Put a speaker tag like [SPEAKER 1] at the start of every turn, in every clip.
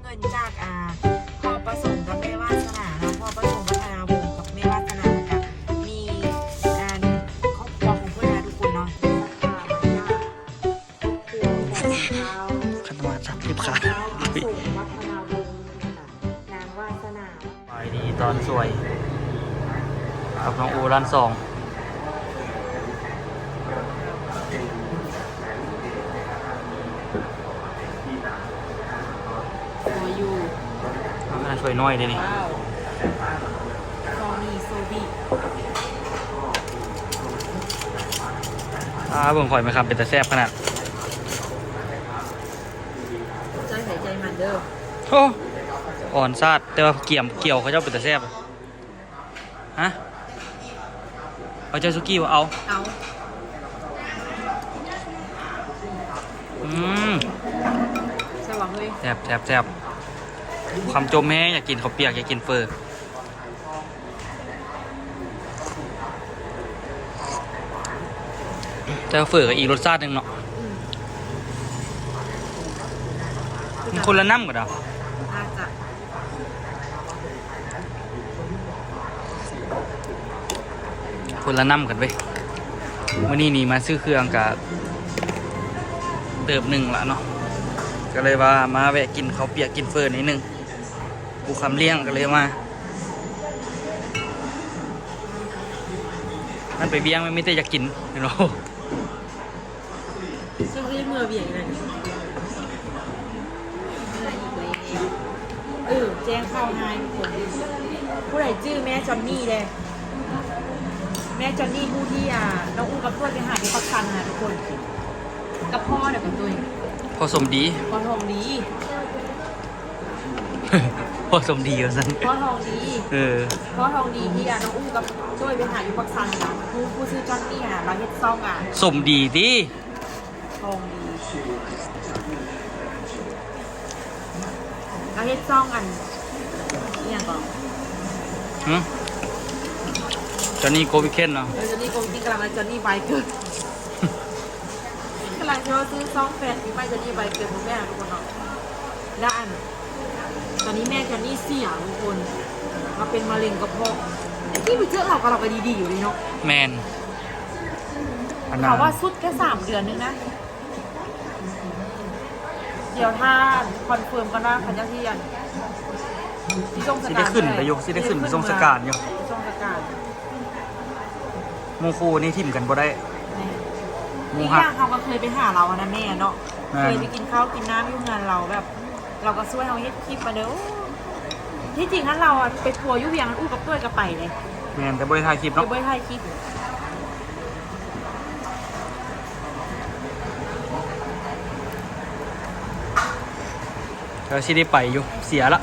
[SPEAKER 1] งินจากพอประสงค์กับแม่วาสนาแล้วพอประสงค์พัฒนาวงศ์กับแม่วาสนาค่ะมีครอบครัวของเพื่อนนะทุกคนเนาะ
[SPEAKER 2] ขนม30 ขา
[SPEAKER 1] ประสงค์วัฒนาวงศ์นางวาสนา
[SPEAKER 2] ไปดีตอนสวยกับน้องอูร้าน2
[SPEAKER 1] ตัวอยู่
[SPEAKER 2] น่าช่วยน้อยเลยนี่
[SPEAKER 1] ว้าวซอนีโซบี
[SPEAKER 2] เบิ่งข่อยไหมครับเป็นแต่แซ่บขนาด
[SPEAKER 1] ใจหายใจมันเด้อ
[SPEAKER 2] โอ้อ่อนซาดแต่ว่าเกี่ยวเขาเจ้าเป็นแต่แซ่บฮะเอาเจ้าซุกี้ว่าเอา
[SPEAKER 1] เอา ใช่หวังเลย
[SPEAKER 2] แซ่บความจมแม่อยากกินข้าวเปียกอยากกินเฟอร์แต่ว่าเฟอร์กับอีกรสชาติหนึ่งเนาะมันคนละน้ำกับเรา
[SPEAKER 1] น่าจะ
[SPEAKER 2] คนละน้ำกันเว้ยวันนี้นี่มาซื้อเครื่องกับเติบหนึ่งละเนาะก็เลยว่ามาแวะกินข้าวเปียกกินเฟอร์นิดนึงกูคำเลี้ยงก็เลยมามันไปเบี้ยงไม่ได้อยากกินเนาะ
[SPEAKER 1] ซึ่งเรียกเมื่อเบี่ยงนั่นแจ้งเข้าไฮคนผู้ใดชื่อแม่จอนนี่เลยแม่จอนนี่ผู้ที่น้องอุ้งกับเพื่อนไปหาที่ปักชันนะทุกคนกับพ่อเดี๋ยวกับตัว
[SPEAKER 2] พอสมดี
[SPEAKER 1] พ่อทองดี
[SPEAKER 2] พอสมดีว่าซั่น
[SPEAKER 1] พ่อทองดี
[SPEAKER 2] เ
[SPEAKER 1] พ่อทองดีที่น้องอุ้งกับช่วยไปหาที่ปักชันนะผู้ชื่อจอนนี่เราเฮ็ดซอง
[SPEAKER 2] สมดีดิ
[SPEAKER 1] ทองดีเราเฮ็ดซองกันนี่อย่างก่อน
[SPEAKER 2] หึจอนนี่โกวิเคนเนาะ
[SPEAKER 1] จอนนี่โกงจริงกำลังจอนนี่ใบเกิดกำลังจะซื้อซองแฟนปีใหม่จอนนี่ใบเกิดของแม่ทุกคนเนาะและตอนนี้แม่จอนนี่เสียทุกคนมาเป็นมะเร็งกระเพาะที่ไปเจอเรากับเราไปดีๆอยู่เลยเนาะ
[SPEAKER 2] แมนอันนั้
[SPEAKER 1] เขา
[SPEAKER 2] น
[SPEAKER 1] ว่าสุดแค่3 เดือนนึงนะเดี๋ยวถ้าคอนเฟิร์มกันว่าเขาจะที่ทรงส
[SPEAKER 2] สิ
[SPEAKER 1] กา
[SPEAKER 2] ได้
[SPEAKER 1] ร
[SPEAKER 2] ขึ้นไปอยู่สิได้ขึ้นไปทรงสการอยู่
[SPEAKER 1] ทรงสการ
[SPEAKER 2] โมคูนี่ทิ่มกันบ่ได้หมู
[SPEAKER 1] นี่
[SPEAKER 2] หัก
[SPEAKER 1] ย่างเขาก็เคยไปหาเราอะนะแม่เนาะ
[SPEAKER 2] อ่า
[SPEAKER 1] เคยไปกินข้าวกินน้ำอยู่งานเราแบบ เราก็ช่วยเอาเฮ็ดคลิปมาเด้อที่จริงถ้าเราอะไปทัวร์อยุ่เวียงอู้กับด้วยกับไปเลย
[SPEAKER 2] แมนแต่บริทายคลิป
[SPEAKER 1] ไป
[SPEAKER 2] เนาะ
[SPEAKER 1] เบยถ่ายคลิป
[SPEAKER 2] แล้วสิได้ไปอยู่เสียละ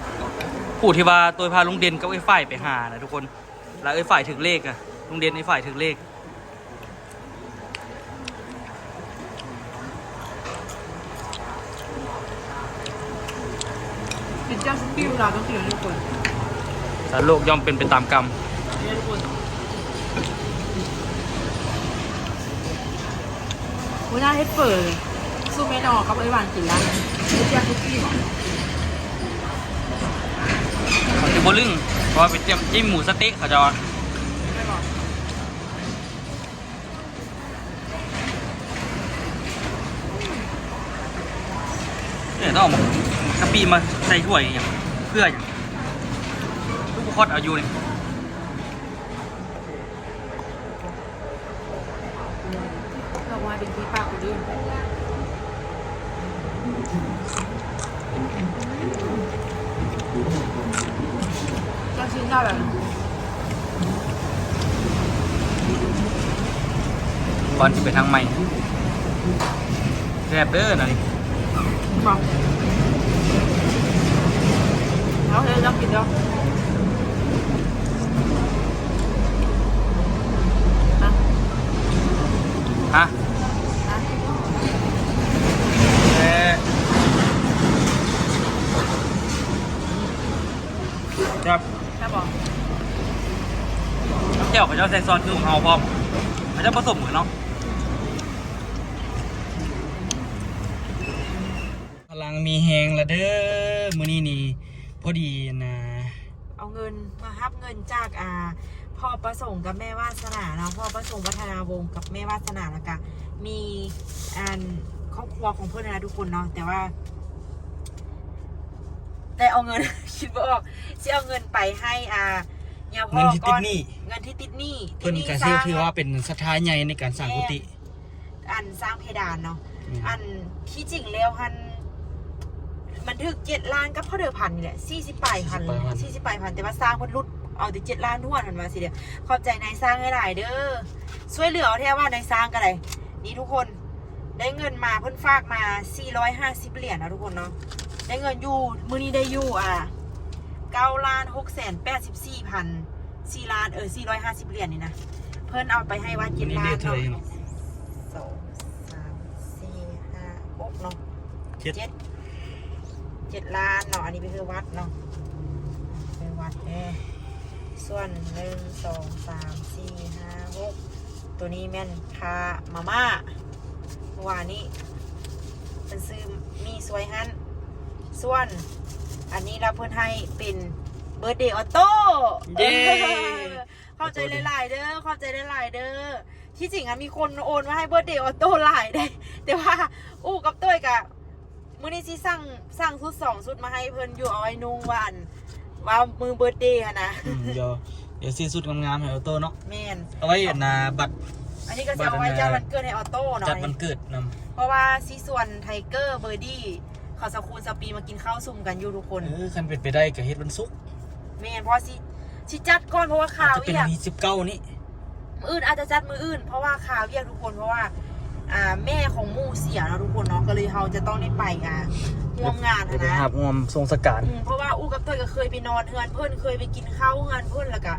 [SPEAKER 2] ผู้ที่ว่าตัวพาลุงเด่นกับไอ้ฝ่ายไปหานะทุกคนแล้วไอ้ฝ่ายถึงเลขอะลุงเด่นไอ้ฝ่ายถึงเลข
[SPEAKER 1] เป็นเจ้าสปิวเราต้องเสียทุกคน
[SPEAKER 2] สารโลกย่อมเป็นไปตามกรรม
[SPEAKER 1] เนี่ยทุกคนหัวหน้าเฮ็ดเปิดสู้แม่นอกับไอ้หวานกินแล้วเป็นเจ้าสปิว
[SPEAKER 2] เขาจะโบลึงเพราะว่าไปเตรียมจิ้มหมูสเต๊ะเขาจะ
[SPEAKER 1] ไม่บอก
[SPEAKER 2] เนี่ยต้องเอามากะปิมาใส่ถ้วยอย่างเพื่ออย่างลูกคอดเอาอยู่นี่
[SPEAKER 1] เราว่าเป็นที่ปากกูดื้อเจ้าชิ้นได้แบบ
[SPEAKER 2] ก่อนที่ไปทางใหม่แซ่บเด้อนะนี่
[SPEAKER 1] บอกแล้วเลยต้องกินแล้วอ่ะ
[SPEAKER 2] ฮะ
[SPEAKER 1] อ่ะ
[SPEAKER 2] ครับ
[SPEAKER 1] แค่บอก
[SPEAKER 2] เจ้าเขาเจ้าใส่ซอสคือของเฮาพร้อมเขาเจ้าผสมกันเนาะพลัง มีแฮงละเด้อมื้อนี้นี่พอดีนะ
[SPEAKER 1] เอาเงินมารับเงินจากพ่อประสงค์กับแม่วาสนาเนาะพ่อประสงค์วัฒนาวงศ์กับแม่วาสนาแล้วก็มีครอบครัวของเพื่อนนะทุกคนเนาะแต่ว่าได้เอาเงิน คิดว่าออกที่เอาเงินไปให้ยาพ่อ
[SPEAKER 2] เงินที่ติดหนี้
[SPEAKER 1] เงินที่ติดหนี้
[SPEAKER 2] เพิ่นก็ถือว่าเป็นศรัทธาใหญ่ในการสร้างกุฏิ
[SPEAKER 1] สร้างเพดานเนาะที่จริงแล้วมันถึก7 ล้านก็เพราะเดิมพันนี่แหละ40 ปลายพันแต่ว่าสร้างคนรุดเอาแต่7 ล้านทั่วทันมาสิเดียวขอบใจนายสร้างให้หลายเด้อช่วยเหลือเอาแท้ว่านายสร้างกันเลยนี่ทุกคนได้เงินมาเพิ่นฝากมา450 เหรียญนะทุกคนเนาะได้เงินอยู่มื้อนี้ได้อยู่9,684,4ล้าน450 เหรียญนี่นะเพิ่นเอาไปให้วัด7 ล้านเนาะ2 3 4 5 6เนาะ7 ล้านเนาะอันนี้ไปคือวัดเนาะเป็นวัดส่วน1 2 3 4 5 6ตัวนี้แม่นคามาม่าเมื่อวานนี้เป็นซื้อมีสวยฮั่นส่วนอันนี้เราเพิ่นให้เป็นเบิร์ธเดย์ออโต้เข้าใจหลายๆเด้อเข้าใจหลายๆเด้อที่จริงมีคนโอนมาให้เบิร์ธเดย์ออโต้หลายได้แต่ว่าอู้กับต้วยกะมื้อนี้สิสั่งชุด2 ชุดมาให้เพิ่นอยู่เอาไว้นุ่งว่ามือเบิร์ธเดย์นะ
[SPEAKER 2] เดี๋ยวซื้อชุดงามๆให้ออโต้เนาะ
[SPEAKER 1] แม่น
[SPEAKER 2] เอาไว้บัตร
[SPEAKER 1] อันนี้ก็จะเอาไว้จัดวันเกิดให้ออโต้เนาะ
[SPEAKER 2] จัดวันเกิดนำ
[SPEAKER 1] เพราะว่าซีส่วนไทเกอร์เบอร์ดี้เขาสคูลสปีมากินข้าวซุ่มกันอยู่ทุกคน
[SPEAKER 2] คันเป็นไปได้ก็เฮ็ดวันศุกร์
[SPEAKER 1] แม่นเพราะสิจัดก่อนเพราะว่าข่าว
[SPEAKER 2] จะเป็นวันที่19นี่
[SPEAKER 1] มื้ออื่นอาจจะจัดมื้ออื่นเพราะว่าข่าวเรียกทุกคนเพราะว่าแม่ของมู่เสียเนาะทุกคนเนาะก็เลยเราจะต้องได้ไปร่วมงานนะครับ
[SPEAKER 2] ร่วมทรงสการ
[SPEAKER 1] เพราะว่าอู้กับเต้ยก็เคยไปนอนเฮือนเพิ่นเคยไปกินข้าวเฮือนเพิ่นแล้วก็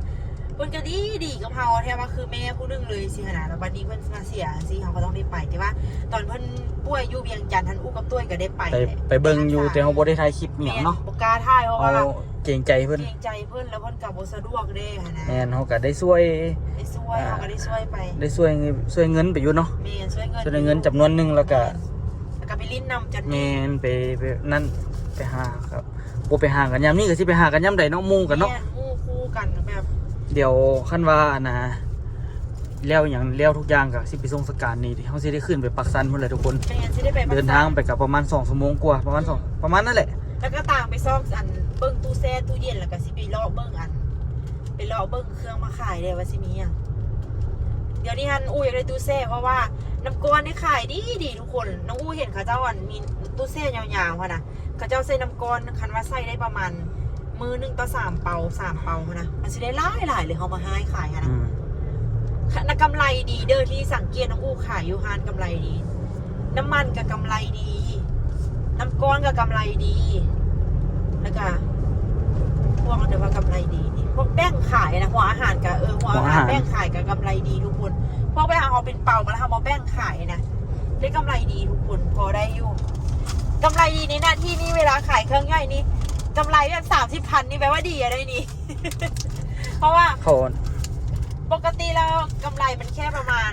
[SPEAKER 1] เพิ่นก็ดีกับเฮาแท้ว่าคือแม่ผู้นึงเลยสิขนาดแล้วบัดนี้เพิ่นมาเสียสิเฮาก็ต้องได้ไปแต่ว่าตอนเพิ่นป่วยอยู่เวียงจันทน์ทันอู้กับต้ยก็ได้ไป
[SPEAKER 2] เบิ่งอยู่แต่เฮาบ่ได้ถ่ายคลิปหยังเนาะ
[SPEAKER 1] บ่กล้าถ่ายเพราะว่า
[SPEAKER 2] เกรงใจเพิ่น
[SPEAKER 1] แล้วเพิ่นก็บ่สะดวกเด้นะ
[SPEAKER 2] แม่นเฮาก็ได้ช่วย
[SPEAKER 1] เฮาก็ได้ช่วยไป
[SPEAKER 2] ได้ช่วยเงินไปอยู่เนาะ
[SPEAKER 1] แม่นช่วย
[SPEAKER 2] เงินจำนวนนึงแล้วก็
[SPEAKER 1] ไปลิ้นนำจัด
[SPEAKER 2] แม่นไปนั่นไปหาครับบ่ไปหากันยามนี้ก็สิไปหากันยามใดเนาะหมู่กันเนาะ
[SPEAKER 1] หมู่คู่กันแบบ
[SPEAKER 2] เดี๋ยวขั้นว่านะแล้วอย่างแล้วทุกอย่างกับสิไปส่งสการนี่เขาสิได้ขึ้นไปปักซันพุ่นเลยทุกคนเดินทางไปกับประมาณ2 ชั่วโมงกว่าประมาณนั่นแหละ
[SPEAKER 1] แล้วก็ต่างไปซ่อมเบิ้งตู้แช่ตู้เย็นแล้วก็สิไปเลาะเบิ้งไปเลาะเบิ้งเครื่องมาขายเลยว่าสิมีเดี๋ยวนี้ฮันอู้อยากได้ตู้แช่เพราะว่าน้ำก้อนนี่ขายดีทุกคนน้องอู้เห็นเขาเจ้ามีตู้แช่ยาวๆนะเขาเจ้าใส่น้ำก้อนคันว่าใส่ได้ประมาณมือ1 ต่อ 3 เปานะมันจะได้หลายเลยเขามาให้ขายนะกำไรดีเด้อที่สังเกตน้องอู้ขายอยู่ฮานกำไรดีน้ำมันก็กำไรดีน้ำก้อนก็กำไรดีแล้วก็พวกเดี๋ยวว่ากำไรดีนี่พวกแป้งขายนะหัวอาหารกับหัวอาหารแป้งขายกับกำไรดีทุกคนพวกไปเอาเป็นเปามาแล้วทำเอาแป้งขายนะได้กำไรดีทุกคนพอได้อยู่กำไรดีในหน้าที่นี้เวลาขายเครื่องย่อยนี่กำไรแบบ30,000นี่แปลว่าดีอะไรนี่ เพราะว่าปกติแล้วกำไรมันแค่ประมาณ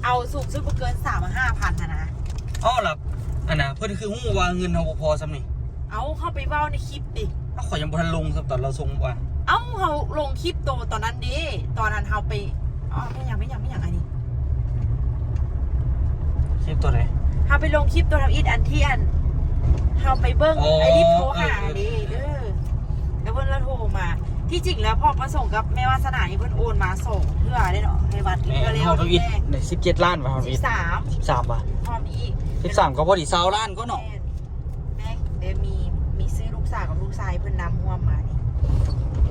[SPEAKER 1] เอาสูงสุดเกิน3-5,000นะ
[SPEAKER 2] อ๋อเหรออันน่ะเพื่อนคือหูว่าเงินเราพอซ้ำนี่
[SPEAKER 1] เอาเข้าไปเว้าในคลิปดิ
[SPEAKER 2] ขอยังบ่ทันลงตอนเราส่งว่า
[SPEAKER 1] เอาเขาลงคลิปตอนนั้นดิตอนนั้นเขาไปไม่อย่างอันนี้
[SPEAKER 2] คลิปตัวไหน
[SPEAKER 1] เขาไปลงคลิปตัวทำอีทอันที่เขาไปเบิ้งไอ้ที่โทรหาดิแล้วเพื่อนเราโทรมาที่จริงแล้วพ่อมาส่งกับแม่วาสนาเพื่อนโอนมาส่งเพื่อได้เนาะให้วัดเร็ว
[SPEAKER 2] ๆใน17 ล้านป่ะ13ป่ะ
[SPEAKER 1] พอมีอีก
[SPEAKER 2] 13ก็พอดี20 ล้านก็เนาะ
[SPEAKER 1] แม่เดี๋ยวมีซื้อลูกสาวกับลูกชายเพื่อนนำห่วงมานี่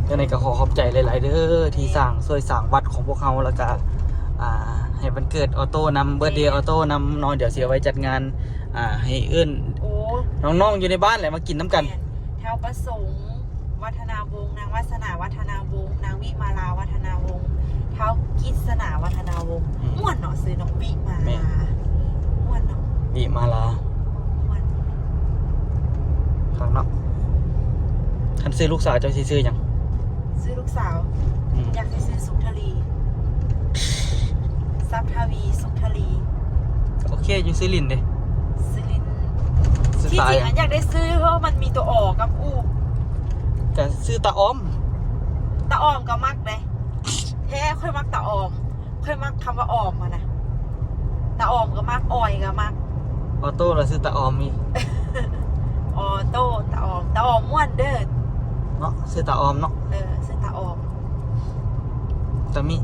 [SPEAKER 2] ยังไงก็ขอบใจหลายๆเด้อที่ช่วยสร้างวัดของพวกเขาแล้วก็ให้มันเกิดออโต้นำเบิร์ธเดย์ออโต้นำน้อยเดี๋ยวเสียไว้จัดงานให้เอื้นน้องๆอยู่ในบ้านแหละมากินน้ำกัน
[SPEAKER 1] แถวประสงค์วัฒนาวงศ์นางวาสนาวัฒนาวงศ์นางวิมาลาวัฒนาวงศ์เท้ากิษณาวัฒนาวงศ์ม่วนเนาะซื้อน้องวิมาลาม่วนเนาะ
[SPEAKER 2] วิมาลาข้างนอกท่านซื้อลูกสาวเจ้าซื้อยัง
[SPEAKER 1] ซื้อลูกสาวอยากจะซื้อสุทลีซับทวีสุทลี
[SPEAKER 2] โอเคอยู่ซื้อลินเด้
[SPEAKER 1] ซื้อลิน
[SPEAKER 2] ซื้อ
[SPEAKER 1] ที่
[SPEAKER 2] ตา
[SPEAKER 1] จ
[SPEAKER 2] ย
[SPEAKER 1] ริงอันอยากได้ซื้อเพราะมันมีตัวออกกับอู้
[SPEAKER 2] แต่ซื้อตาอ้อม
[SPEAKER 1] ตาออมก็มักเลยแท้ค่อยมักตาออมค่อยมักคำว่าออมมานะตาออมก็มักออยก็มัก
[SPEAKER 2] ออโต้เราซื้อตาอ้อมมี
[SPEAKER 1] ออโต้ตาออมม่วนเด้อ
[SPEAKER 2] เนาะซื้อตาอ้อมเนาะ
[SPEAKER 1] ซื้อตาออม
[SPEAKER 2] แต่มี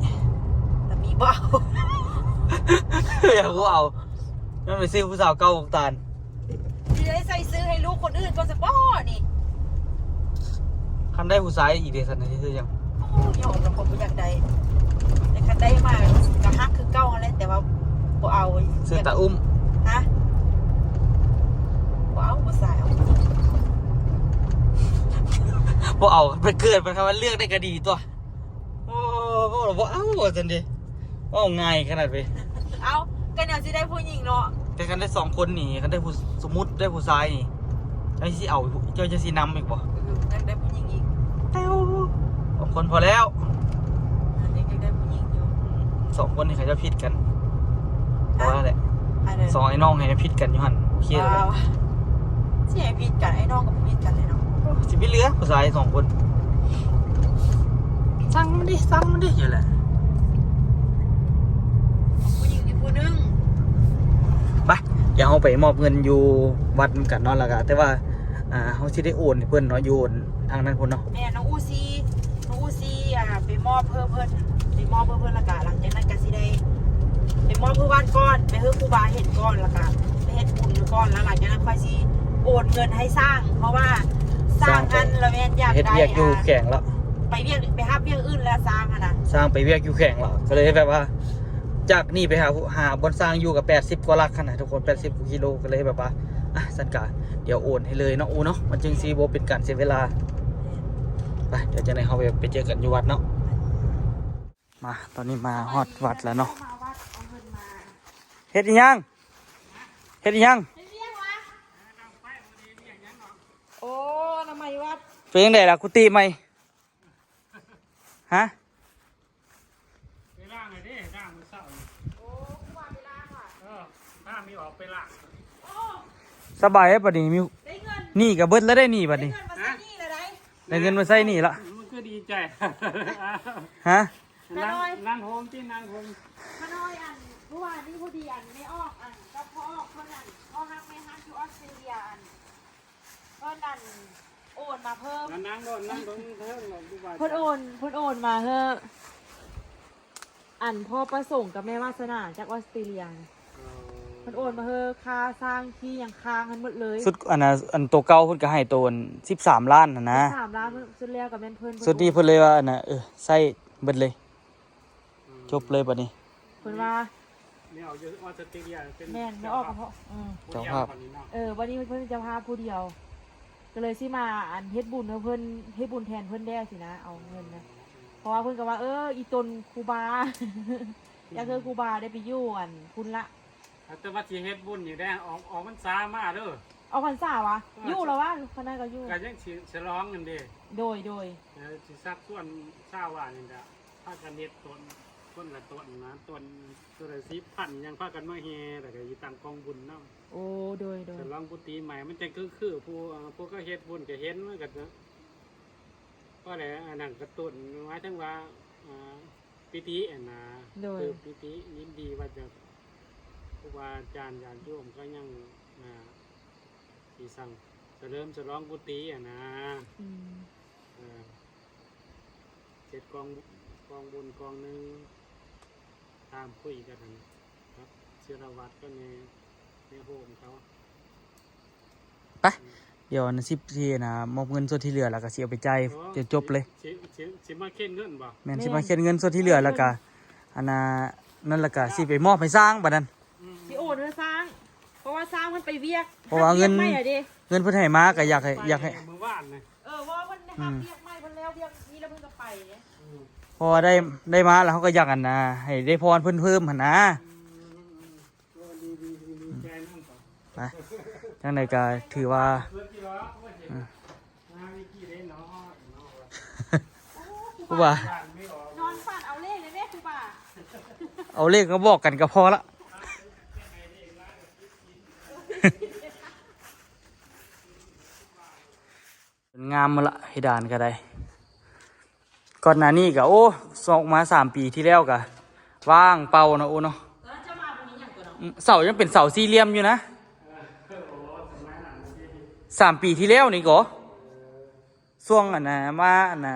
[SPEAKER 1] แต่มีบ่เอา
[SPEAKER 2] อยากกูเอานั่นไปซื้อผู้สาวเก่าของตาล
[SPEAKER 1] ที่ได้ใส่ซื้อให้ลูกคนอื่นก็สปอนี่
[SPEAKER 2] คันได้ผู้ชายอีเดสันนะที่ซื้อยัง
[SPEAKER 1] โอ้ยอมแล้วผมบ่อยากได้แต่คันได้มากก็ฮักคือเก่าอะไรแต่ว่าบ่เอา
[SPEAKER 2] ซื้อตาอุ้ม
[SPEAKER 1] ฮะบ่เอาบ่ใส่เอา
[SPEAKER 2] พวกเอาไปเกิดมันคำว่าเลือกได้ก็ดีตัวโอ้โหเราบอกเอ้าจันดิว่าง่ายขนาดไป
[SPEAKER 1] เอาก็เนี่ยสิได้ผู้หญิงเนาะ
[SPEAKER 2] แต่คันได้สองคนนี่คันได้ผู้สมมุติได้ผู้ชายนี่เจ้าสิเอาเจ้าจะสินำอีกบ่
[SPEAKER 1] ได้ผู้หญิงอีก
[SPEAKER 2] เต้าสองคนพอแล้ว
[SPEAKER 1] ยังได้ผู้หญิงอยู่
[SPEAKER 2] สองคนนี่เขาจะผิดกันเพราะว่าแหละ
[SPEAKER 1] อะไร
[SPEAKER 2] สองไอ้น้องให้ผิดกันอยู่หันเครียดเลย
[SPEAKER 1] สิให้ผิดกันไอ้น้องกับผิดกันเลยเนาะ
[SPEAKER 2] สิไม่เหลือผู้ชายสองคนสั่งมันดิอยู่แหละ
[SPEAKER 1] ผู้หญิงอีกผู้นึง
[SPEAKER 2] ไปเดี๋ยวเราไปมอบเงินอยู่วัดนำกันเนาะแล้วก็แต่ว่าเขาสิได้โอนให้เพิ่นเนาะโยนทางนั้นพุ่นเนาะ
[SPEAKER 1] แม่น้องอูซีไปมอบเพิ่มเพิ่นและกะหลังจากนั้นก็สิได้ไปมอบเพื่อบ้านก้อนไปเฮือครูบาเห็ดก้อนและกะไปเฮ็ดบุญก้อนแล้วหลังจากนั้นค่อยสิโอนเงินให้สร้าง เพราะว่าสร้างอันละแม่นอยาก
[SPEAKER 2] เฮ็ด
[SPEAKER 1] ได้
[SPEAKER 2] เวียกอยู่แข่งแล้ว
[SPEAKER 1] ไปหาเวียกอื่นแล้วสร้างอะนะ
[SPEAKER 2] สร้างไปเวียกอยู่แข่งแล้วก็เลยแบบว่า จากนี่ไปหาบนสร้างอยู่กับ80กว่าลักขนาดทุกคน80กว่ากิโลก็เลยแบบว่าสันกาเดี๋ยวโอนให้เลยเนาะอูเนาะมันจึงซีโบเป็นการเสียเวลาไปเดี๋ยวจะให้เขาไปเจอกันอยู่วัดเนาะมาตอนนี้มาฮอดวัดแล้วเนาะ
[SPEAKER 1] มาวัดเอาเงินมา
[SPEAKER 2] เฮ็ดอีหยัง
[SPEAKER 1] โอ้ทำไมวัด
[SPEAKER 2] เป็นยังไงล่ะกุฏิไหมฮะ
[SPEAKER 3] ไปล่างเลยดิล่างมือเศร้า
[SPEAKER 1] โอ้ครูบาไปล้างว่ะ
[SPEAKER 3] ถ้ามีออกไปล่าง
[SPEAKER 1] โอ้
[SPEAKER 2] สบายบัดนี้มี
[SPEAKER 1] ได้เงิน
[SPEAKER 2] หนี่กับเบิดแล้วได้หนี่บัด
[SPEAKER 1] ได้
[SPEAKER 2] นี้
[SPEAKER 1] เงินมาใส่นี่เลยได้
[SPEAKER 2] ได้เงินมาใส่หนี่ละ
[SPEAKER 3] มันก็ดีใจ
[SPEAKER 2] ฮะ
[SPEAKER 3] นั่งโฮมที่นั่งโฮม
[SPEAKER 1] มาน้อยอันเมื่อวานนี้ผู้ดีอันไม่ออกอันก็พอออกเท่านั้นพอฮักไม่ฮักอยู่ออสเตรเลียอันเพิ่นอันโอนมาเพิ่ม
[SPEAKER 3] นั่งโดนนั่งโดนเพิ่มหรอกดูว่า
[SPEAKER 1] เพิ่นโอนมาเพิ่มอันพ่อประสงค์กับแม่วาสนาจากออสเตรเลียเพิ่นโอนมาเพิ่มค่าสร้างที่ยังค้างกันหมดเลย
[SPEAKER 2] สุดอันตัวเก่าเพิ่นก็ให้ตัว13 ล้านนะ
[SPEAKER 1] 3 ล้านสุดแล้วกับแม่นเพิ่น
[SPEAKER 2] สุดนี้เพิ่นเลยว่าใส่เบิดเลย จบเลยบัดนี้
[SPEAKER 1] เพิ่นว่า
[SPEAKER 3] เนี่ยเอาออสเตรเลียเป็น
[SPEAKER 1] แม่นไม่ออกกับพ่อวันนี้เพิ่นจะพาผู้เดียว ก็เลยสิมาอันเฮ็ดบุญเพิ่นเฮ็ดบุญแทนเพิ่นได้สินะเอาเงินนะเพราะว่าเพิ่นก็ว่าอีตนครูบา อยากคือครูบาได้ไปอยู่อันคุณละ
[SPEAKER 3] แต่ว่าที่เฮ็ดบุญอยู่ได้ออกมันช้ามากเด้อ
[SPEAKER 1] เอาพรรษาวะอยู่แล้ววะคณะก็อยู่
[SPEAKER 3] ก็ยังฉลองกันดิ
[SPEAKER 1] โดย
[SPEAKER 3] สิซักส่วนเช้าว่านี่จ้ะพากันเฮ็ดต้นละต้นนะต้นตัวละ10,000ยังพากันมาแห่แต่ก็อยู่ตามกองบุญนำ
[SPEAKER 1] โอ้โดย
[SPEAKER 3] ฉลองกุฏิใหม่มันจะคือผู้ก็เฮ็ดบุญก็เห็นมันก็นะก็แหละอันนั้นกระตุ้นหมายถึงว่าพิธีอันนะคือพิธียินดีว่าจะครูบาอาจารย์ญาติโยมก็ยังสิสั่งจะเริ่มฉลองกุฏิอ่ะนะเจ็ดกองบุญกองหนึ่งตามคุยกันนะครับเชื้อวัดก็ในโฮมเขา
[SPEAKER 2] ไปเดี๋ยว14นะมอบเงินส่วนที่เหลือแล้วก็สิเอาไปจ่ายเดี๋ยวจบเลย
[SPEAKER 3] สิมาเข็นเงินบ่
[SPEAKER 2] แม่นสิมาเขียนเงินส่วนที่เหลือแล้วก็นั่นแล้วก็สิไปมอบให้สร้างบัดนั้น
[SPEAKER 1] สิโอนเพื่อสร้าง เพราะว่าสร้างมันไปเวียก
[SPEAKER 2] เพราะว่าเงิน
[SPEAKER 1] ไม่อะดิ
[SPEAKER 2] เงินเพิ่นให้มาก็อยากให้
[SPEAKER 3] มือว่านนะ
[SPEAKER 1] ว่ามันได้เวียกไม่เพิ่นแล้วเวียกนี้แล้วเพิ่นก็ไปเนี่ย
[SPEAKER 2] พอได้มาแล้วเขาก็อยากให้ได้พรเพิ่นเพิ่มหั่นนะ
[SPEAKER 3] ดีใจนั่นต่อ
[SPEAKER 2] ไปจังไดก็ถือว่า
[SPEAKER 3] เมื่อกี้ว่าวิกี้ได้เนาะ
[SPEAKER 2] ผู้ว่า
[SPEAKER 3] ไม่ออก
[SPEAKER 1] นอนฝันเอาเลขเลยแม่ครูบา
[SPEAKER 2] เอาเลขก็บอกกันก็พอละ ามมาละเพดานก็ได้ก่อนหน้านี้ก็โอ้ส่งมา3 ปีที่แล้วก็ว่างเป่านะโอ้เนาะ
[SPEAKER 1] แล้วจะมาวันนี้อย่างตัวเนาะ
[SPEAKER 2] เสายังเป็นเสาสี่เหลี่ยมอยู่นะ3 ปีที่แล้วนี่ก็ช่วงอันน่ะมาอันน่ะ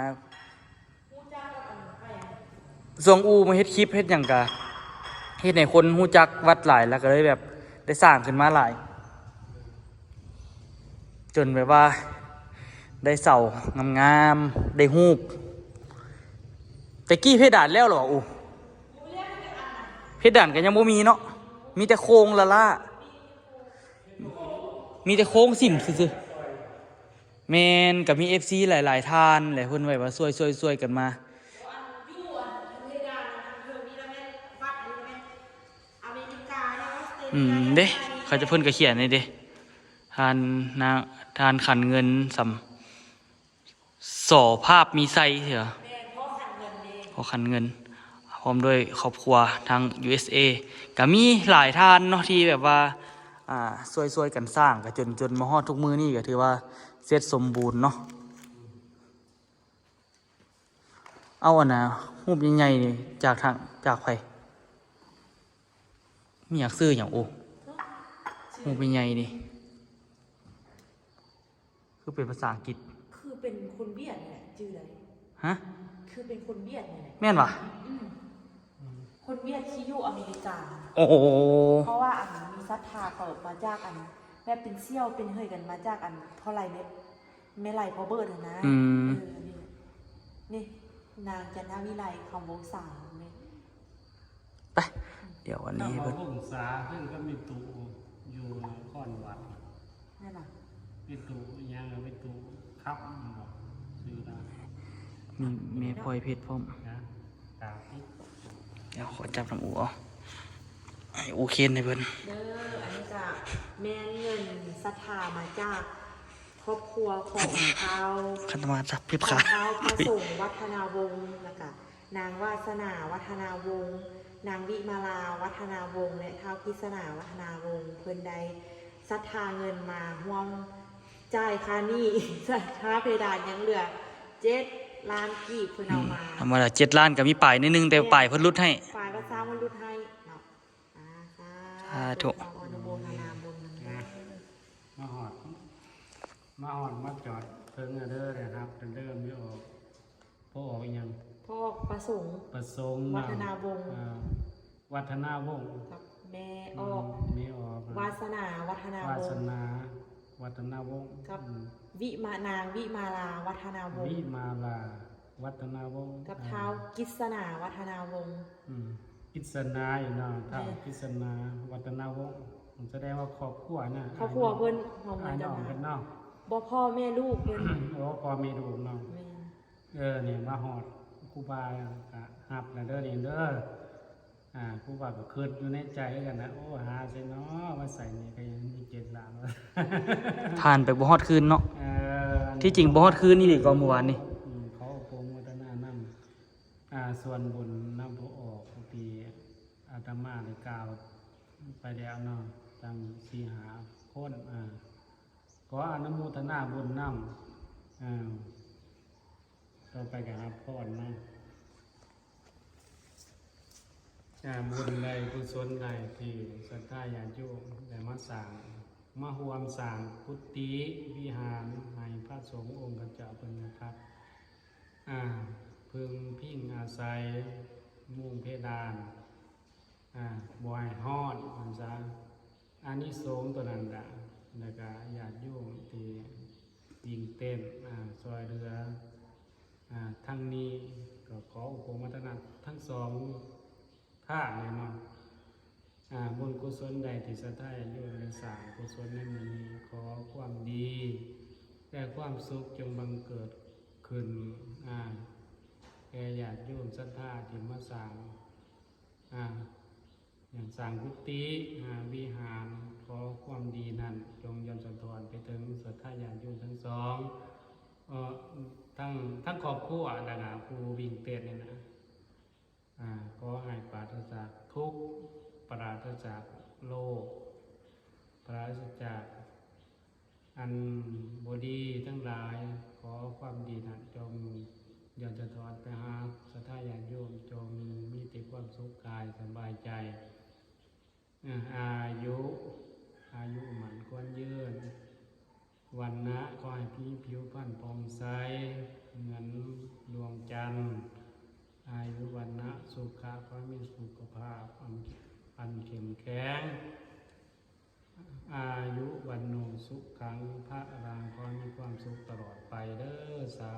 [SPEAKER 2] ช่วงอูมาเฮ็ดคลิปเฮ็ดหยังกะเฮ็ดให้คนฮู้จักวัดหลายแล้วก็เลยแบบได้สร้างขึ้นมาหลาย จนแบบว่าได้เสางามๆได้ฮูบแต่กี้เพดานแล้วเหรออูเพดานก็ยังบ่มีเนาะมีแต่โครงละล่ามีแต่โค้งสิมซื่อๆแมนกับมี FC หลายๆท่านหลายคนไว้ว่าช่วยกันมาเด้เขาจะเพิ่นก็เขียนนี่เด้ทานนางทานขันเงินสำส่อภาพมีไซเหรอพอขันเงินพร้อมด้วยครอบครัวทาง USA ก็มีหลายท่านเนาะที่แบบว่าช่วยกันสร้างก็จนมาฮอดทุกมือนี่ก็ถือว่าเสร็จสมบูรณ์เนาะเอาอันน่ะรูปใหญ่ๆนี่จากไผมีอยากซื้ออย่างโอ้รูปใหญ่ๆนี่คือเป็นภาษาอังกฤษ
[SPEAKER 1] คือเป็นคนเบียดเนี่ยจื่ออะไร
[SPEAKER 2] ฮะ
[SPEAKER 1] คือเป็นคนเบียดเนี่ย
[SPEAKER 2] แม่นวะ
[SPEAKER 1] คนเบียดที่อยู่อเมริกา
[SPEAKER 2] โอ้โห
[SPEAKER 1] เพราะว่าอันมีศรัทธาเปิดมาจากอันแบบเป็นเซี่ยวเป็นเฮยกันมาจากอันเท่าไรเนี่ยไม่ไรพอเบิร์ดนะนี่นางจันทวิไลคำวงศาเนี่ย
[SPEAKER 2] ไปเดี๋ยววันนี้
[SPEAKER 3] เพิ่นวงศาเพิ่นก็มีตู่อยู่ข้อนวัด
[SPEAKER 1] นั่นน่ะ
[SPEAKER 3] มีตู่ยังมีตู่ครับซื้อได้
[SPEAKER 2] มีเมย์พลอยเพชรพร้อม
[SPEAKER 3] นะตาพิ
[SPEAKER 2] เดี๋ยวขอจับน้ำอูเอาไอ้อูเคนให้เพิ่น
[SPEAKER 1] อันนี้จะแม่เงินศรัทธามาจากครอบครัวของเขา
[SPEAKER 2] ขันมาจับพิบ
[SPEAKER 1] ขา
[SPEAKER 2] พ
[SPEAKER 1] ระสงฆ์วัฒนาวงศ์นะคะนางวาสนาวัฒนาวงศ์นางวิมาลาวัฒนาวงศ์และท้าวพิศนาวัฒนาวงศ์เพิ่นใดศรัทธาเงินมาห่วงจ่ายค่านี่ศรัทธาเพดานยังเหลือ7 ล้านกีบเพิ่นเอามา
[SPEAKER 2] ธรรมดา7 ล้านก็มีป่ายนิดนึงแต่ป่ายเพิ่นลดให้
[SPEAKER 1] ป่ายภาษามันลดให้เนาะ
[SPEAKER 2] สาธุ
[SPEAKER 1] อนุโมทนาบุญ
[SPEAKER 3] มาหอดมาจอดเพิ่งเด้อนะครับเดิมไม่ออกพ่อออกยัง
[SPEAKER 1] พ่อประสงค์วัฒนาวงศ์
[SPEAKER 3] วัฒนาวงศ์
[SPEAKER 1] กับแม่ออกวาสนาวัฒนาวงศ์
[SPEAKER 3] วาสนาวัฒนาวงศ์
[SPEAKER 1] กับนางวิมาลาวัฒนาวงศ์
[SPEAKER 3] วิมาลาวัฒนาวงศ์
[SPEAKER 1] กับเท้ากิษณาวัฒนาวงศ์
[SPEAKER 3] กิษณาอยู่เนาะเท้ากิษณาวัฒนาวงศ์แสดงว่าครอบครัวนะ
[SPEAKER 1] ครอบครัวเพิ่นหอม
[SPEAKER 3] กันเนาะ
[SPEAKER 1] บ่พ่อแม่ลูกเพิ่น
[SPEAKER 3] พ่อแม่ลูกเนาะเนี่ยมาหอดครูบาหับแล้วเด้อนี่เด้อครูบาก็คิดอยู่ในใจกันนะโอ้หาใส่เนาะมาใส่นี่ก็ยังมี7 ล้าน
[SPEAKER 2] ทานไปบ่ฮอดคืนเนาะที่จริงบ่ฮอดคืนนี่ดิก็เมื่อวานนี่
[SPEAKER 3] เขาโปรโมทนานำส่วนบุญนำผู้ออกปีอาตมาได้กล่าวไปแล้วเนาะตั้ง4-5 คนขออนุโมทนาบุญนำต่อไปกับพรนะบุญใดกุศลใดที่ศรัทธาญาติโยมได้มาสร้างมาร่วมสร้างกุฏิวิหารให้พระสงฆ์องค์เจ้าเป็นนะครับพึงพิงอาศัยมุงเพดานบ่อยฮอดมันซะอานิสงส์ตัวนั้นละแล้วก็ญาติโยมที่ยิงเต้นซอยเรือทั้งนี้ก็ขออุปโภคนาทั้ง2ท่าเนี่ยเนาะบุญกุศลใดที่ศรัทธาญาติโยมได้สร้างกุศลในมื้อนี้ขอความดีและความสุขจงบังเกิดขึ้นแก่ญาติโยมศรัทธาที่มาสร้างอย่างสร้างกุฏิวิหารขอความดีนั้นจงย้อนสะท้อนไปถึงศรัทธาญาติโยมทั้งทั้งครอบครัวและผู้วิ่งเต้นเนี่ยนะขอให้ปราศจากทุกข์ปราศจากโลกปราศจาก อันบดีทั้งหลายขอความดีนั้นจงย่อจะถอนไปหาสัทธาญาติโยมจงมีแต่ความสุขกายสบายใจอายุหมันควรยืนวันนะขอให้ผิวพรรณผ่องใสเหมือนดวงจันทร์อายุวันนะสุขะขอมีสุขภาพอันเข้มแข็งอายุวันโนสุขังพระรามขอมีความสุขตลอดไปเด้อสา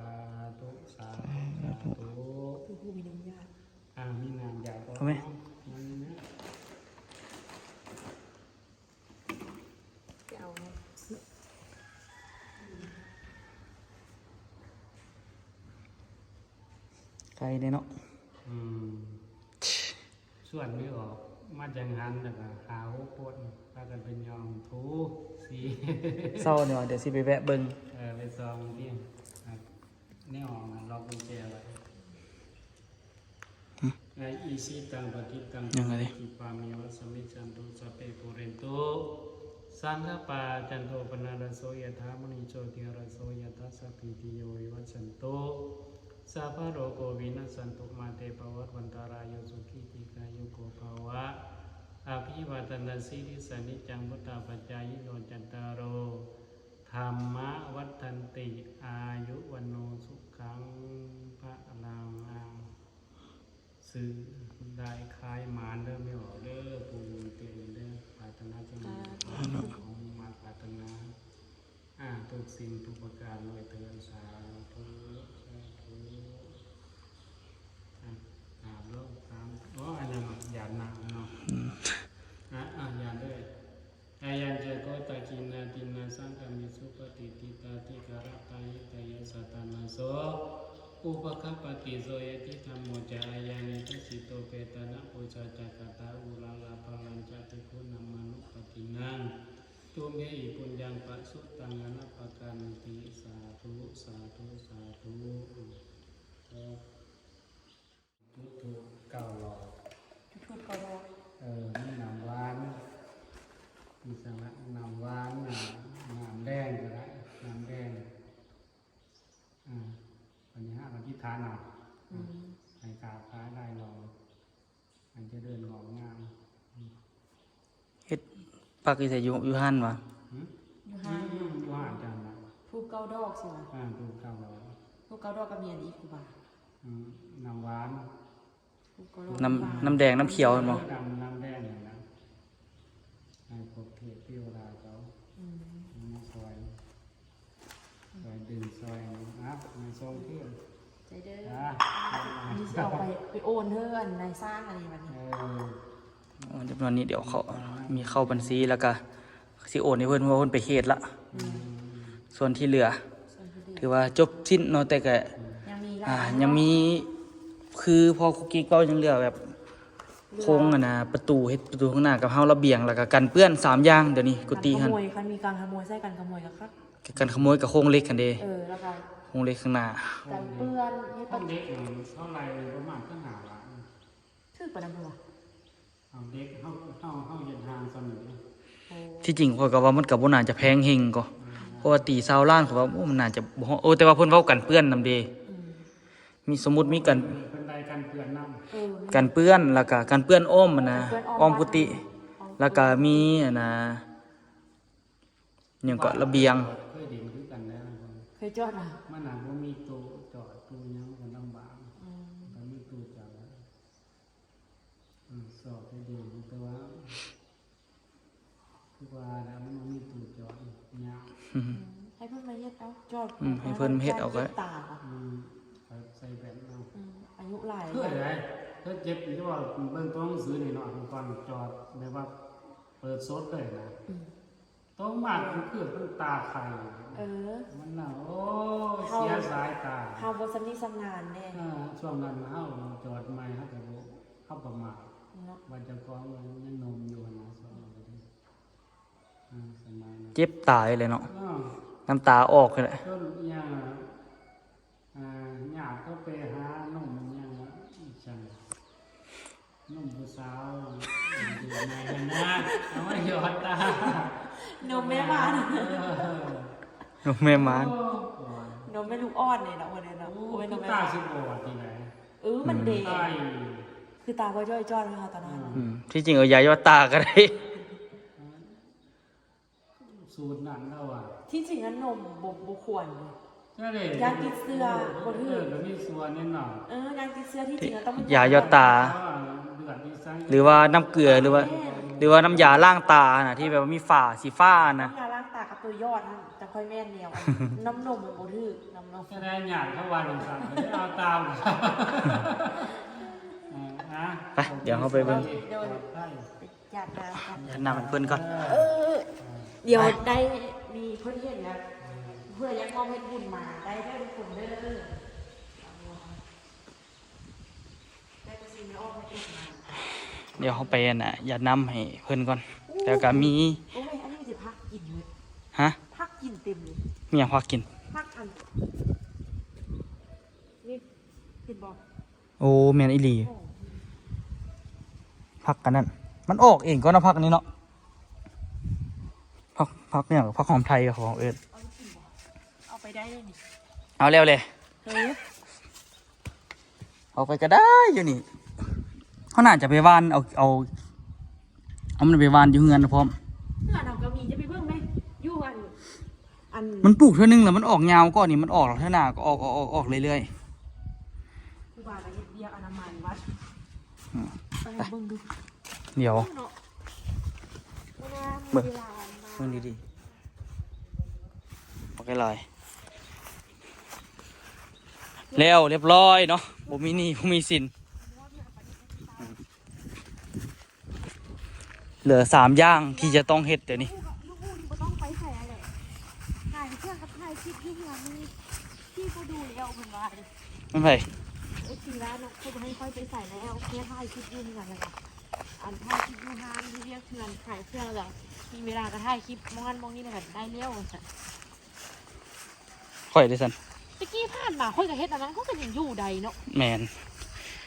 [SPEAKER 3] ธุสาธุ
[SPEAKER 1] ผู้มีน้ำยา
[SPEAKER 3] มีนามยาก็
[SPEAKER 2] เอาไหม
[SPEAKER 3] มันนะ
[SPEAKER 1] จะเอา
[SPEAKER 2] ไกลเด้เนาะ
[SPEAKER 3] ส่วนไม่ออกมาจังหันแล้วก็หาหัวปวดพากันเป็นยองทูสี
[SPEAKER 2] เศร้าเดี๋ยวสิไปแวะเบิ่ง
[SPEAKER 3] ไปซองที่แนี่ออกล็อกกุญแจไว้ในอีสิตังปฏิตังกิปามิวัสมิจันตุสัพเพปุเรนตุสังฆปาจันโทปนาลโสยถามณิโชติรโสยถาสัพพิติโยวิวัสสันตุสัพพะโรโควินัสสันตุมาเตปวัตวันตารายสุขีติกายุโกภาวะอภิวาทนาสิริสนิจังพุทธาปัจจายโนจันตารโอธรรมวัฏันติอายุวันโนสุขังพระลังสื่อได้คลายหมานเด้อไม่ออกเด้อปูเตียนเด้อปรารถนาจะมีของมาปรารถนาทุกสิ่งทุกประการด้วยเถิดสาธุสาธุโลกตามอันนั้นอย่าหนักเนาะอย่าด้วยอายันเจโกตากินาตินาสังกามิสุปฏิติตาติการตายิตายสัตานาโสอุปคัปปติโสยติธรรมโมจายานิทัสสิโตเปตนะปุจจจักตาอุลาลาภังจัติคุณามานุปตินังตุเมหิปุญญังปัสสุตังอนัปปกันติสาธุสาธุสาธุทุกเก่าหลอด
[SPEAKER 1] ทุกคนก็
[SPEAKER 3] นี่น้ำหวานมีสาระน้ำหวานน้ำแดงก็ได้น้ำแดงวันนี้วันที่ทานเอาในกาฟ้าได้รอมันจะเดินงอกงาม
[SPEAKER 2] เฮ็ดปักอีใส่อยู่หั่นวะ
[SPEAKER 1] อยู่ห้าง
[SPEAKER 3] อยู่ห่างจังนะ
[SPEAKER 1] ผู้เก้าดอกสิวะ
[SPEAKER 3] ดูเก่าหลอด
[SPEAKER 1] ผู้เก้าดอกกับเมียนอีกกูบ่า
[SPEAKER 3] น้ำหวาน
[SPEAKER 1] ผู้เก้าดอก
[SPEAKER 2] น้ำแดงน้ำเขียวหั่นบ่
[SPEAKER 3] น้ำแดงอย่างนั้นในพวกเทพพิวราเขามาซอยดึงซอยในโซนที่
[SPEAKER 1] ใจเด้ออันนี้จะเอาไปโอนเธออันในสร้างอะไรแบบนี้
[SPEAKER 2] จำนวนนี้เดี๋ยวเขามีเข้าบัญชีแล้วก็สิโอนให้เพิ่นเพราะว่าเพิ่นไปเฮ็ดละส่วนที่เหลือ ถือว่าจบสิ้นเนาะแต่ก็ยังมีคือพอคุกกี้เป้ายังเหลือแบบโค้งประตูเฮ็ดประตูข้างหน้ากับเฮาระเบียงแล้วก็กันเปื้อน3อย่างเดี๋ยวนี้กุฏิหั่น
[SPEAKER 1] ขโมยคันมีการขโมยใส่กันขโมยกับครับ
[SPEAKER 2] กันขโมยกับโค้งเล็กกันเด้
[SPEAKER 1] แล้วก็
[SPEAKER 2] โค้งเล็กข้างหน้า
[SPEAKER 1] กันเปื้อนให้
[SPEAKER 3] ห้
[SPEAKER 1] ปั
[SPEAKER 3] อง
[SPEAKER 1] ด
[SPEAKER 3] เด็กเท่าไรประมาณก็หนาละ
[SPEAKER 1] ชื่อปะนันบัว
[SPEAKER 3] เอาเด็กเข้าเย็นทางสนุก
[SPEAKER 2] ที่จริงข้อยก็ว่ามันก็บ่น่าจะแพงเฮงก็เพราะว่าตี20ล้านเขาว่ามันน่าจะบ่แต่ว่าเพิ่นเว้ากันเปื้อนนำเด้มีสมมุติมีกัน
[SPEAKER 3] เป็นใดกันเปื่อนน้ำ
[SPEAKER 2] กันเปื้อนแล้วก็กันเปื้อนอ้อมอ้อมกุฏิแล้วก็มีหยังก็ระเบียง
[SPEAKER 3] เคยเด่นคือกันแล้ว
[SPEAKER 1] เคยจอดอ่ะ
[SPEAKER 3] มันหนาว่ามีตู้จอดตู้ยังมันลำบากมันมีตู้จอดแล้วสอบให้ดีแต่ว่าคือว่าแล้วมันมีตู้จอดยาก
[SPEAKER 1] ให้เพิ่นมาเฮ็ดเอาจอด
[SPEAKER 2] ให้เพิ่นเฮ็ดเอาก็
[SPEAKER 1] ตาค่ะ
[SPEAKER 3] ใส่แบบเอา
[SPEAKER 1] อายุหลาย
[SPEAKER 3] เพื่ออะไรเพื่อเจ็บหรือว่าเบื้องต้นหนังสือนี่เนาะก่อนจอดแบบว่าเปิดซดเลยนะต้องมากคือเป็นตาไข่มันน่ะโอ้เสียสายตา
[SPEAKER 1] เฮาบ่สำนีสำงานแน่
[SPEAKER 3] ช่วงนั้นเฮาจอดใหม่เฮาก็บ่เฮาประมาท
[SPEAKER 1] เนาะ
[SPEAKER 3] วันเจ้าของยังนมอยู่นะสอนไปดิสมัยนั้น
[SPEAKER 2] เจ็บตายเลยเนาะน้ำตาออกเลย
[SPEAKER 3] จนยังญาติก็ไปหานมยังจังนมผู้สาวอยู่ในนะเอาไว้หยอดตาน
[SPEAKER 1] มแม่บ้าน
[SPEAKER 2] นกแม่ม้าน
[SPEAKER 1] นมแม่ลูกอ้อนเนี่ยเนาะวันนี้เนาะ
[SPEAKER 3] โอ้
[SPEAKER 1] โอ้ยนมแม่
[SPEAKER 3] ตาสิบอดที่ไหน
[SPEAKER 1] มันเด็ก
[SPEAKER 3] ใช่
[SPEAKER 1] คือตาพ่อจ้อยจ้อนเลยค่ะตอนนั้น
[SPEAKER 2] ที่จริงเอายายอดตาก็ได้
[SPEAKER 3] สูตรนั้นแล้วอ่ะ
[SPEAKER 1] ที่จริงนั้นนมบุควรเลย
[SPEAKER 3] นั่นเลย
[SPEAKER 1] ยากินเสื้อบ่ถือ
[SPEAKER 3] ก็มีส่วนนิดหน่อย
[SPEAKER 1] งานกินเสื้อที่จริงต้อง
[SPEAKER 2] ยายอดตา
[SPEAKER 3] เพราะว่าเลือดดีไซน์
[SPEAKER 2] หรือว่าน้ำเกลือหรือว่าน้ำยาล้างตาน่ะที่แบบว่ามีฝ้าสีฟ้านะ
[SPEAKER 1] น้ำยาล้างตากับตัวยอดนั่นจะค่อยแม่นแนวน้ำนมบ่ถือน้ำนม
[SPEAKER 3] จะได้หยาดเข้าวันหนึ่งสั่งไม่ได้เอาตามนะ
[SPEAKER 2] ไปเดี๋ยวเขาไปเบิ่ง
[SPEAKER 1] เดี๋ยว
[SPEAKER 3] ใช่
[SPEAKER 1] หยาดน้ำกัน
[SPEAKER 2] ฉันนำเพื่อนก่อน
[SPEAKER 1] เดี๋ยวได้มีเพื่อนเห็นนะเพื่อยังมองให้บุญมาได้ได้ทุกคนเด้อได้กระซิบแล้วออกมาอีกมา
[SPEAKER 2] เดี๋ยวเขาไปน่ะอย่านำให้เพื่อนก่อนแล้วก็มี
[SPEAKER 1] โอ้ยอันนี้จะพักกินเลย
[SPEAKER 2] ฮะ
[SPEAKER 1] พักกินเต็มเลย
[SPEAKER 2] มีอย่างพอกิน
[SPEAKER 1] พักอันนี่กินบอก
[SPEAKER 2] โอ้แมนอีหลีพักกันนั่นมันออกเองก็นะพักนี้เนาะพักเนี่ยพักหอมไทยกับของเอิญ
[SPEAKER 1] เอาไปได้เลยนี่
[SPEAKER 2] เอาเร็วเลย
[SPEAKER 1] เฮ้ย
[SPEAKER 2] เอาไปก็ได้อยู่นี่เขาน่าจะไปวานเอามันไปวานอยู่เงินนะพร้อม
[SPEAKER 1] เพื่อนเราก็มีจะไปเบิ่งไหมอยู่อัน
[SPEAKER 2] มันปลูกเท่านึงแล้วมันออกยาวก็นี่มันออกเท่าหน้าก็ออกเรื่อย
[SPEAKER 1] ผู้บาละเอียดเบียร์อนามัยวัดไปเบิ่งดู
[SPEAKER 2] ๆเดี๋ยว
[SPEAKER 1] เนาะเวลา
[SPEAKER 2] เบิ่ง
[SPEAKER 1] เวลามา
[SPEAKER 2] มันดีๆโอเคเลยแล้วเรียบร้อยเนาะบ่มีหนี้บ่มีสินเหลือ3อย่างที่จะต้องเฮ็ดเดี๋ยวนี้
[SPEAKER 4] ลูกอุ้มก็ต้องไปใส่อะไรถ่ายเพื่อนกับถ่ายคลิปที่เมืองนี่พี่ก็ดูแล้วเป็นว่าดิ
[SPEAKER 2] ไม่ไป
[SPEAKER 4] ทีแล้วน้องเขาให้ค่อยไปใส่แล้วแค่ถ่ายคลิปอยู่เหมือนกันอันถ่ายคลิปอยู่ห้ามที่เรียกเพื่อนถ่ายเพื่อนแล้วมีเวลาก็ถ่ายคลิปมองนั่นมองนี่เลยกันได้เลี้ยวจ้ะ
[SPEAKER 2] ค่อยได้สัน
[SPEAKER 4] ตะกี้ผ่านมาค่อยกับเฮ็ดอันนั้นเขาก็ยังอยู่ใดเนาะ
[SPEAKER 2] แมน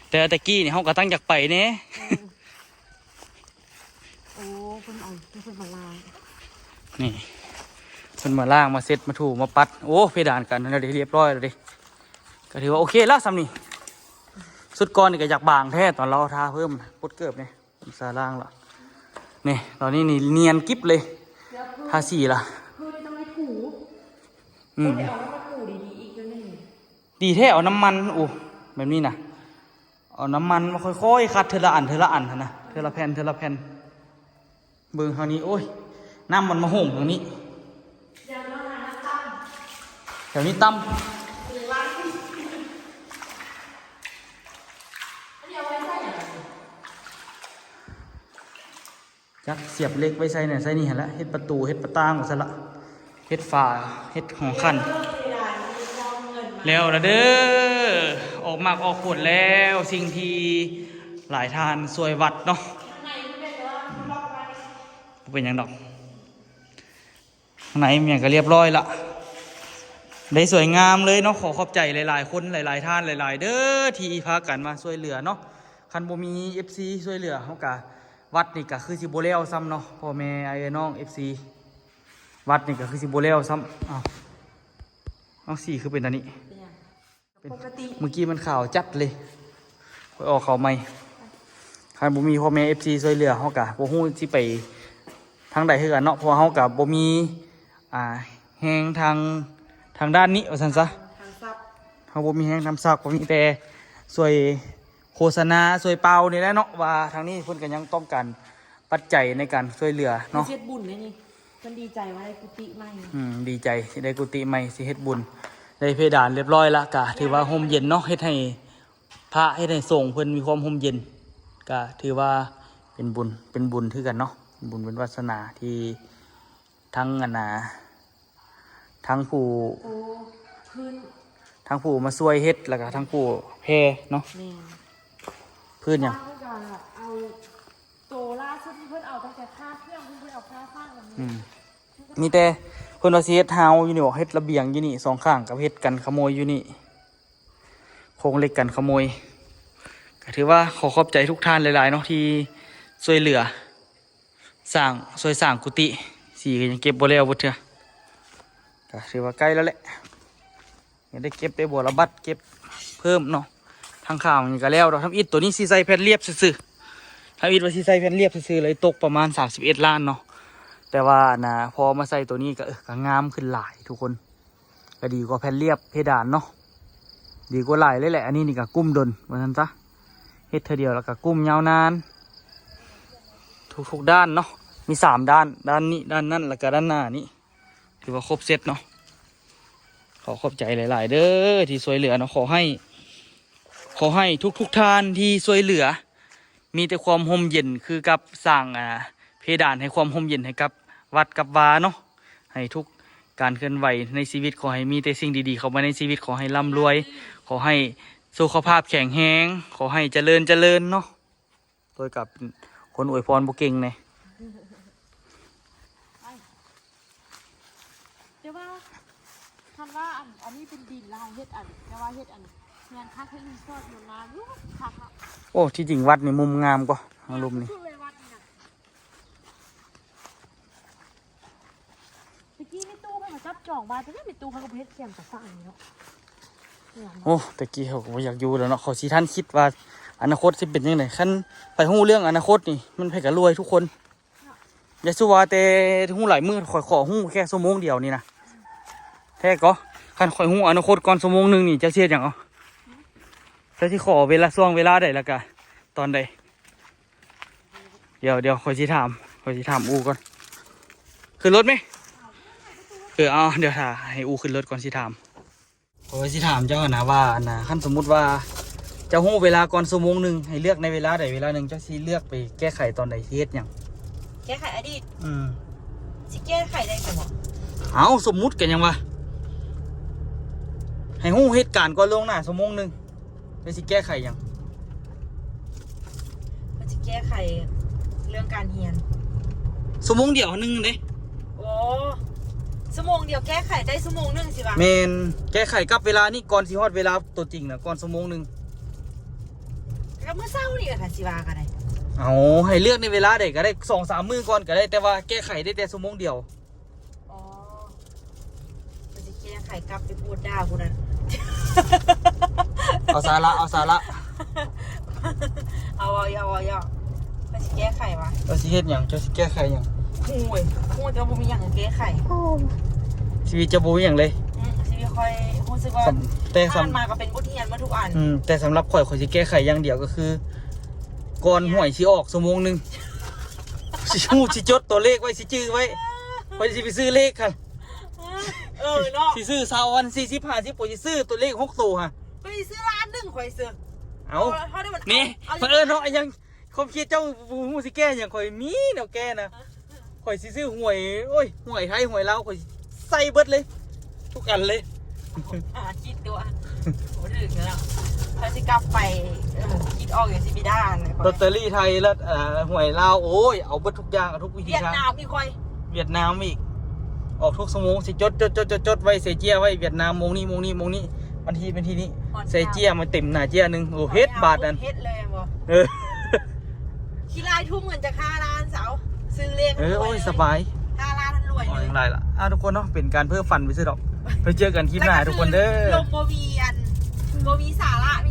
[SPEAKER 2] แต่ตะกี้นี่เขาก็ตั้งอยากไปเน่
[SPEAKER 4] โอ้คนอ่อนคนมาลา
[SPEAKER 2] นี่มันมาล่างมาเซ็ตมาถูมาปัดโอ้เพดานกันนั่นเดี๋ยวเรียบร้อยแล้วดิก็ถือว่าโอเคแล้วซ้ำนี่สุดก้อนนี่ก็อยากบางแท้ตอนเราทาเพิ่มปดเกือบเนี่ยซาล่างละนี่ตอนนี้นี่เนียนกิ๊บเลยทาสีละ
[SPEAKER 1] คือต้องให้ถู
[SPEAKER 2] อืม
[SPEAKER 1] ไปเอาแล้วมาถูดีๆอีกนิดนึง
[SPEAKER 2] ดีแท้เอาน้ำมันโอ้แบบนี้นะเอาน้ำมันมาค่อยๆคัดเทอละอันเทอละอันนะเทอละแผ่นเทอละแผ่นเบิ่งทางนี้โอ้ยน้ำมันมาห่มทางนี้แถวนี้ตั้มจักเสียบเล็กไว้ใส่เนี่ยใส่นี่เห็นละเฮ็ดประตูเฮ็ดประตางซะละเฮ็ดฝาเฮ็ดของขันแล้วนะเด้อออกมากออกผลแล้วสิ่งที่หลายทานสวยวัดเนาะเป็นหยังดอกข้างในมันก็เรียบร้อยละได้สวยงามเลยเนาะขอขอบใจหลายๆคนหลายๆท่านหลายๆเด้อที่พากันมาช่วยเหลือเนาะคันบ่มี FC ช่วยเหลือเฮากะวัดนี่ก็คือสิบ่แล้วซ้ำเนาะพ่อแม่ไอ้น้อง FC วัดนี่ก็คือสิบ่แล้วซ้ำเอาสีคือเป็นอันนี้
[SPEAKER 1] ปกติ
[SPEAKER 2] เมื่อกี้มันข่าวจัดเลยไปออกข่าวใหม่คันบ่มีพ่อแม่ FC ช่วยเหลือเฮากะบ่ฮู้สิไปทางใดคือกันเนาะเพราะเฮากะบ่มีแฮงทางด้านนี้ว่าซั่นซะ
[SPEAKER 1] ทางซับ
[SPEAKER 2] เขาบ่มีแห้งทำซักบ่มีแต่สวยโฆษณาสวยเปล่านี่แหละเนาะว่าทางนี้เพิ่นก็ยังต้องการปัจจัยในการช่วยเหลือเนาะ
[SPEAKER 1] เช็ดบุญเลยนี่มันดีใจว่าได้กุฏิใหม่
[SPEAKER 2] ดีใจสิได้กุฏิใหม่สิเฮ็ดบุญได้เพดานเรียบร้อยละก็ถือว่าห่มเย็นเนาะเฮ็ดให้พระเฮ็ดให้สงฆ์เพิ่นมีความห่มเย็นก็ถือว่าเป็นบุญคือกันเนาะเป็นบุญเป็นวาสนาที่ทั้งทั้งผู้
[SPEAKER 1] โอ้พื้น
[SPEAKER 2] ทั้งผู้มาช่วยเฮ็ดแล้วก็ทั้งผู้แพ่เนาะ
[SPEAKER 1] แม่
[SPEAKER 2] พื้นหยัง
[SPEAKER 4] สร้างกันเอาโตล่าสุดที่เพื่อนเอาตั้งแต่ค่าเครื่องเพื่อนเอาค่าสร้างแบบนี้
[SPEAKER 2] มีแต่เพิ่นว่าสิเฮ็ดเฮาอยู่นี่บ่เฮ็ดระเบียงอยู่นี่สองข้างกับเฮ็ดกันขโมยอยู่นี่โครงเหล็กกันขโมยก็ถือว่าขอขอบใจทุกท่านหลายๆเนาะที่ช่วยเหลือช่วยสร้างกุฏิสีก็ยังเก็บบ่แล้วบ่เทื่อ ก็ถือว่าใกล้แล้วแหละยังได้เก็บได้บัวระบัดเก็บเพิ่มเนาะทางข่าวนี่ก็แล้วเราทำอิฐตัวนี้ซีไซแผ่นเรียบซื่อๆทำอิฐว่าซีไซแผ่นเรียบซื่อๆเลยตกประมาณ31 ล้านเนาะแต่ว่านะพอมาใส่ตัวนี้ก็ก็งามขึ้นหลายทุกคนก็ดีกว่าแผ่นเรียบเพดานเนาะดีกว่าหลายเลยแหละอันนี้นี่ก็กุ้มดนว่าซั่นซะเฮ็ดเธอเดียวแล้วก็กุ้มยาวนานทุกด้านเนาะมี3 ด้านด้านนี้ด้านนั้นแล้วก็ด้านหน้านี่ถือว่าครบเซตเนาะขอขอบใจหลายๆเด้อที่ช่วยเหลือเนาะขอให้ทุกท่านที่ช่วยเหลือมีแต่ความห่มเย็นคือกับสร้างเพดานให้ความห่มเย็นให้กับวัดกับวาเนาะให้ทุกการเคลื่อนไหวในชีวิตขอให้มีแต่สิ่งดีๆเข้ามาในชีวิตขอให้ร่ำรวยขอให้สุขภาพแข็งแรงขอให้เจริญเนาะโดยกับคนอวยพรบุเก่งเนี่ย
[SPEAKER 4] เดี๋ยวว่าคันว่าอันนี้เป็นดินเราเฮ็ดอันแต่ว่าเฮ็ดอันงานคักให้รีสอร์ทอยู่น้ำอยู่คัก
[SPEAKER 2] โอ้ที่จริงวัดนี่มุมงามกว่าทางลมนี่
[SPEAKER 4] สุดเลยวัดนี่นะเมื่อกี้ในตู้เขาจับจองมาแต่ไม่ในตู้เขาก็ไปเฮ็ดเสียงจากฝั่งนี้เนาะ
[SPEAKER 2] โอ้ตะกี้เขาก็บ่อยากอยู่แล้วเนาะเขาสิท่านคิดว่าอนาคตสิเป็นยังไงขั้นไปหู้เรื่องอนาคตนี่มันไปกับรวยทุกคนอย่าสู้ว่าแต่หู้หลายมือขอหู้แค่ชั่วโมงเดียวนี่นะแท้ก็ขั้นคอยหู้อนาคตก่อนชั่วโมงนึงนี่จะเสียอย่างเอาแต่ที่ขอเวลาช่วงเวลาใดแล้วก็ตอนใดเดี๋ยวคอยสิถามอูก่อนขึ้นรถไหมเอาเดี๋ยวให้อูขึ้นรถก่อนสิถามคอยสิถามเจ้านะว่านะขั้นสมมุติว่าจะหู้เวลาก่อนชั่วโมงนึงให้เลือกในเวลาใดเวลาหนึ่งเจ้าสิเลือกไปแก้ไขตอนใดที่เฮ็ดหยัง
[SPEAKER 1] แก้ไขอดีตสิแก้ไขได้จังบ่
[SPEAKER 2] เอาสมมุติกันยังวะให้หู้เหตุการณ์ก่อนลวงหน้าชั่วโมงนึงแล้วสิแก้ไขหยัง
[SPEAKER 1] มันสิแก้ไขเรื่องการเรียน
[SPEAKER 2] ชั่วโมงเดียวนึงเด้
[SPEAKER 1] โอ้ชั่วโมงเดียวแก้ไขได้ชั่วโมงนึงสิวะ
[SPEAKER 2] แมนแก้ไขกับเวลานี่ก่อนสิฮอดเวลาตัวจริงนะก่อนชั่วโมงนึง
[SPEAKER 1] ก็เมื่อเช้านี่ค่ะสิว่ากันได้
[SPEAKER 2] เอาให้เลือกในเวลาใดก็ได้2-3 มื้อก่อนก็ได้แต่ว่าแก้ไขได้แต่ชั่วโมงเดียว
[SPEAKER 1] อ๋อมันสิแก้ไขกลับไปพูดด่าผู้นั้น
[SPEAKER 2] เอาสาระ
[SPEAKER 1] เอามันสิแก้ไขวะ
[SPEAKER 2] เจ้าสิเฮ็ดหยังเจ้าสิแก้ไขหยัง
[SPEAKER 1] หูแต่บ่มีหยังแก้ไข
[SPEAKER 2] ชีวิตจะบ่มีหยังเลย
[SPEAKER 1] สิค่อยรู้สึกว่า
[SPEAKER 2] แต่
[SPEAKER 1] ถ้ามันมาก็เป็นบทเรียนมาทุกอัน
[SPEAKER 2] แต่สำหรับข่อยสิแก้ไขอย่างเดียวก็คือก่อนหวยสิออกชั่วโมงนึงสิฮู้สิจดตัวเลขไว้สิจื้อไว้ข่อยสิไปซื้อเลขค่ะ
[SPEAKER 1] เนาะ
[SPEAKER 2] สิซื้อ20 วัน40 50ข่อยสิซื้อตัวเลข6ตัวค่ะ
[SPEAKER 1] ไปซื้อร้านหนึ่งข่อยซื้อ
[SPEAKER 2] เอานี่เพิ่นเนาะยังความคิดเจ้าฮู้สิแก้หยังข่อยมีแนวแก้นะข่อยสิซื้อหวยโอ้ยหวยไทยหวยลาวข่อยใส่เบิดเลยทุกอันเลย
[SPEAKER 1] คิดตัวโอ้ดึกแล้วถ้าสิกลับไปคิดออกอย่างสิบิด้าอะไร
[SPEAKER 2] ลอตเตอรี่ไทยแล้วหวยลาวโอ้ยเอาเบิดทุกอย่างเอาทุกวิธี
[SPEAKER 1] เวียด
[SPEAKER 2] ทาง
[SPEAKER 1] นามพี่ค่อย
[SPEAKER 2] เวียดนามอีกออกทุกชั่วโมงสิจดไว้ใส่เจียไว้เวียดนามโมงนี้วันที่เป็นที่นี้ใส่เจียมาเต็มหน้าเจียนึงโอ้เฮ็ดบาทนั่น
[SPEAKER 1] เฮ็ดเลยบ่ ขี้ลายทุ่มเงินจะค่าร้านเสาซื้อเลข
[SPEAKER 2] โอ้ยสบาย
[SPEAKER 1] ค่าร้านทันรวย
[SPEAKER 2] อ๋อ
[SPEAKER 1] เลย
[SPEAKER 2] ยังไรล่ะทุกคนเนาะเป็นการเพิ่มฟันไปซื้อดอกไปเจอกันคลิปหน้าทุกคนเด้อ
[SPEAKER 1] ลงโบวีอันโบวีสาระมี